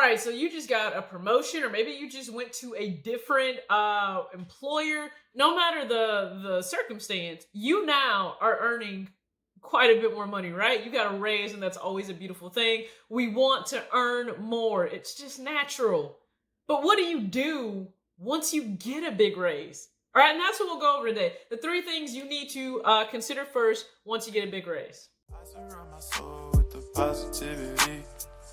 right, so you just got a promotion, or maybe you just went to a different employer. No matter the circumstance, you now are earning quite a bit more money, right? You got a raise, and that's always a beautiful thing. We want to earn more. It's just natural. But what do you do once you get a big raise? All right, and that's what we'll go over today. The 3 things you need to consider first once you get a big raise. I surround my soul with the positivity.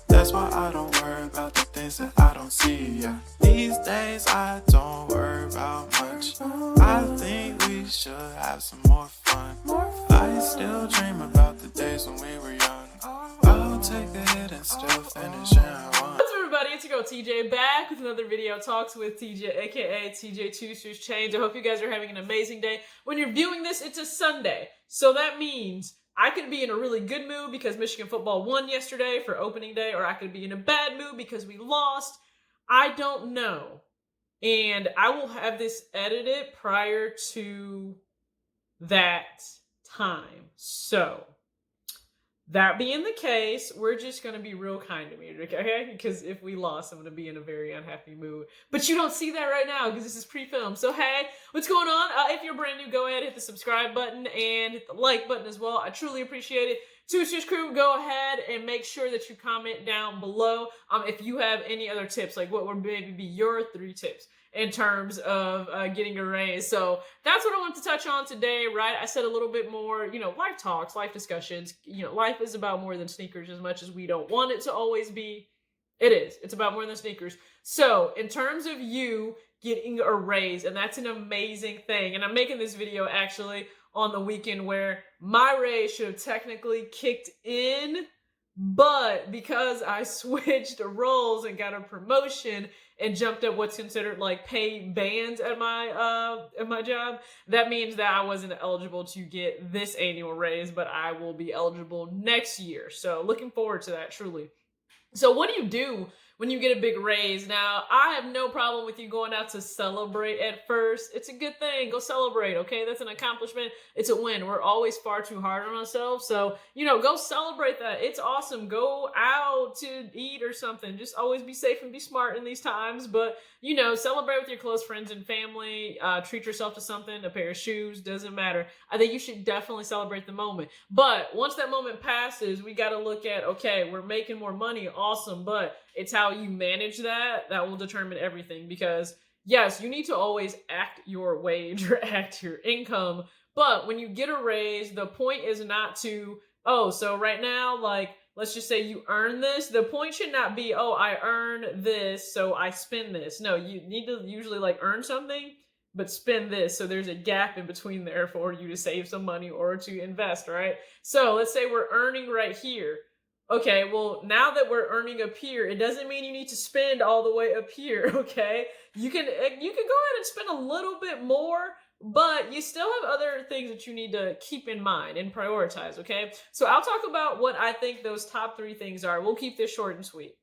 That's why I don't worry about the things that I don't see. Yeah. These days I don't worry about much. I think we should have some more fun. I still dream about the days when we were young. I'll take the hit and still finish in one. What's up, everybody? It's your girl TJ, back with another video. Talks with TJ, aka TJ Choose Change. I hope you guys are having an amazing day. When you're viewing this, it's a Sunday, so that means I could be in a really good mood because Michigan football won yesterday for opening day, or I could be in a bad mood because we lost. I don't know. And I will have this edited prior to that time. So, that being the case, we're just going to be real kind to me, okay? Because if we lost, I'm going to be in a very unhappy mood. But you don't see that right now because this is pre-filmed. So, hey, what's going on? If you're brand new, go ahead, hit the subscribe button and hit the like button as well. I truly appreciate it. Two-Stitch Crew, go ahead and make sure that you comment down below if you have any other tips, like what would maybe be your 3 tips in terms of getting a raise. So that's what I want to touch on today, right? I said a little bit more, life talks, life discussions. Life is about more than sneakers. As much as we don't want it to always be, it is. It's about more than sneakers. So in terms of you getting a raise, and that's an amazing thing. And I'm making this video actually on the weekend where my raise should have technically kicked in, but because I switched roles and got a promotion and jumped up what's considered like pay bands at my job, that means that I wasn't eligible to get this annual raise, but I will be eligible next year. So looking forward to that, truly. So what do you do when you get a big raise? Now, I have no problem with you going out to celebrate at first. It's a good thing. Go celebrate, okay? That's an accomplishment. It's a win. We're always far too hard on ourselves. So, go celebrate that. It's awesome. Go out to eat or something. Just always be safe and be smart in these times. But, celebrate with your close friends and family. Treat yourself to something, a pair of shoes, doesn't matter. I think you should definitely celebrate the moment. But once that moment passes, we got to look at, okay, we're making more money. Awesome. But it's how you manage that will determine everything. Because yes, you need to always act your wage or act your income. But when you get a raise, the point is not to, so right now, let's just say you earn this. The point should not be, I earn this, so I spend this. No, you need to usually earn something, but spend this. So there's a gap in between there for you to save some money or to invest, right? So let's say we're earning right here. Okay, well, now that we're earning up here, it doesn't mean you need to spend all the way up here, okay? You can go ahead and spend a little bit more, but you still have other things that you need to keep in mind and prioritize, okay? So I'll talk about what I think those top 3 things are. We'll keep this short and sweet.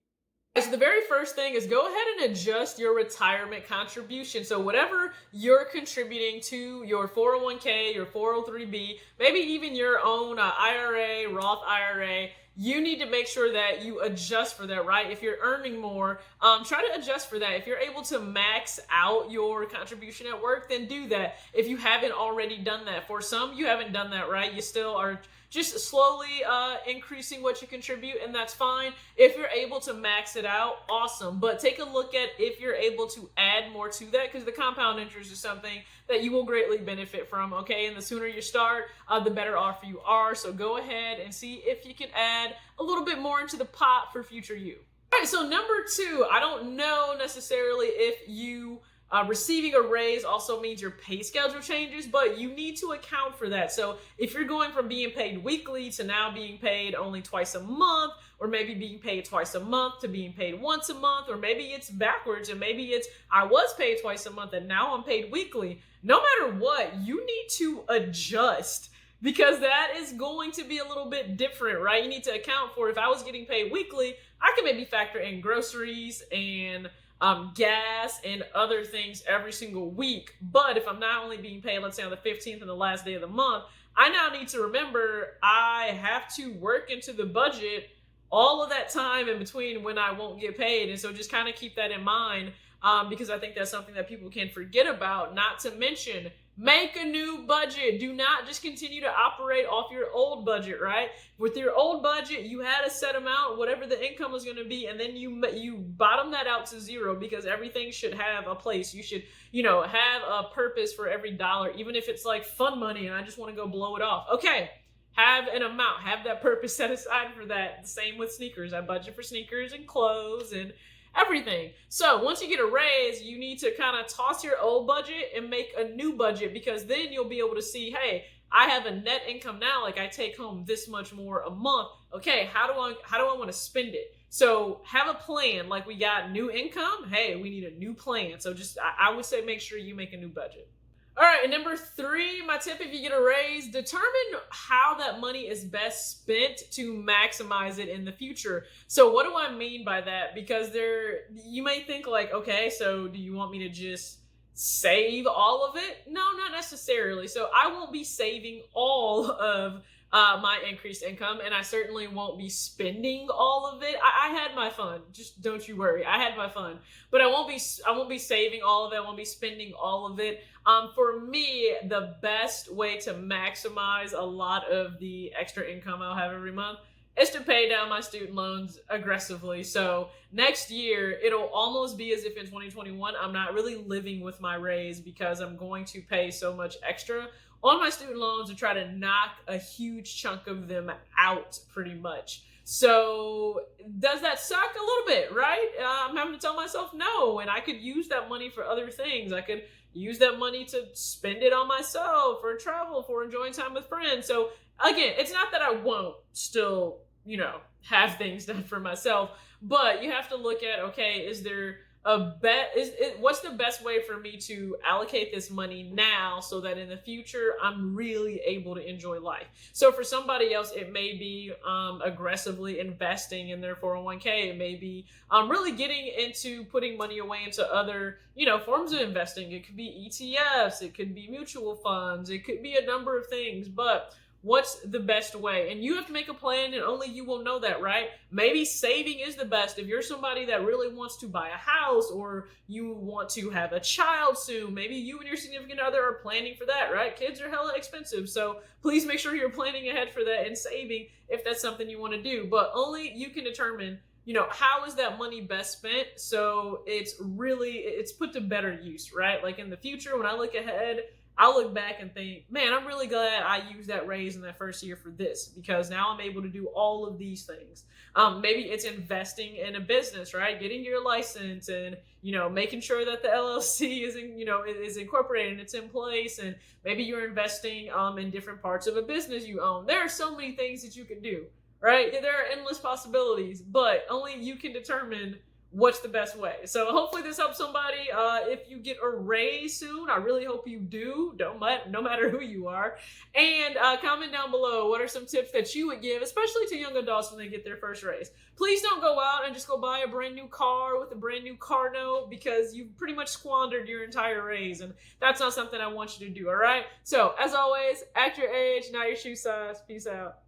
So the very first thing is go ahead and adjust your retirement contribution. So whatever you're contributing to your 401k, your 403b, maybe even your own IRA, Roth IRA, you need to make sure that you adjust for that, right? If you're earning more, try to adjust for that. If you're able to max out your contribution at work, then do that. If you haven't already done that. For some, you haven't done that, right? You still are just slowly increasing what you contribute, and that's fine. If you're able to max it out, awesome. But take a look at if you're able to add more to that, because the compound interest is something that you will greatly benefit from, okay? And the sooner you start, the better off you are. So go ahead and see if you can add a little bit more into the pot for future you. All right, so number 2, I don't know necessarily if you receiving a raise also means your pay schedule changes, but you need to account for that. So if you're going from being paid weekly to now being paid only twice a month, or maybe being paid twice a month to being paid once a month, or maybe it's backwards and maybe it's I was paid twice a month and now I'm paid weekly, no matter what, you need to adjust, because that is going to be a little bit different, right? You need to account for, if I was getting paid weekly, I can maybe factor in groceries and gas and other things every single week. But if I'm not only being paid, let's say on the 15th and the last day of the month, I now need to remember I have to work into the budget all of that time in between when I won't get paid. And so just kind of keep that in mind, because I think that's something that people can forget about. Not to mention, make a new budget. Do not just continue to operate off your old budget, right? With your old budget, you had a set amount, whatever the income was going to be, and then you bottom that out to zero, because everything should have a place. You should, have a purpose for every dollar, even if it's like fun money and I just want to go blow it off. Okay, have an amount, have that purpose set aside for that. The same with sneakers. I budget for sneakers and clothes and everything. So once you get a raise, you need to kind of toss your old budget and make a new budget, because then you'll be able to see, hey, I have a net income now. Like, I take home this much more a month. Okay, how do I want to spend it? So have a plan. Like, we got new income. Hey, we need a new plan. So just, I would say, make sure you make a new budget. All right, and number 3, my tip, if you get a raise, determine how that money is best spent to maximize it in the future. So what do I mean by that? Because you may think like, okay, so do you want me to just save all of it? No, not necessarily. So I won't be saving all of my increased income, and I certainly won't be spending all of it. I had my fun. Just don't you worry. I had my fun, but I won't be saving all of it. I won't be spending all of it. For me, the best way to maximize a lot of the extra income I'll have every month is to pay down my student loans aggressively. So next year, it'll almost be as if in 2021, I'm not really living with my raise, because I'm going to pay so much extra on my student loans to try to knock a huge chunk of them out, pretty much. So does that suck a little bit, right? I'm having to tell myself no, and I could use that money for other things. I could use that money to spend it on myself, for travel, for enjoying time with friends. So again, it's not that I won't still, have things done for myself, but you have to look at, okay, is there what's the best way for me to allocate this money now, so that in the future I'm really able to enjoy life? So for somebody else, it may be aggressively investing in their 401k. It may be really getting into putting money away into other forms of investing. It could be ETFs, it could be mutual funds, it could be a number of things. But what's the best way? And you have to make a plan, and only you will know that, right? Maybe saving is the best. If you're somebody that really wants to buy a house, or you want to have a child soon, maybe you and your significant other are planning for that, right? Kids are hella expensive. So please make sure you're planning ahead for that and saving if that's something you want to do. But only you can determine, how is that money best spent? So it's put to better use, right? Like in the future, when I look ahead, I'll look back and think, man, I'm really glad I used that raise in that first year for this, because now I'm able to do all of these things. Maybe it's investing in a business, right? Getting your license and, making sure that the LLC is incorporated and it's in place. And maybe you're investing in different parts of a business you own. There are so many things that you can do, right? There are endless possibilities, but only you can determine what's the best way. So hopefully this helps somebody. If you get a raise soon, I really hope you do, no matter who you are. And comment down below, what are some tips that you would give, especially to young adults when they get their first raise. Please don't go out and just go buy a brand new car with a brand new car note, because you've pretty much squandered your entire raise, and that's not something I want you to do, all right? So as always, act your age, not your shoe size. Peace out.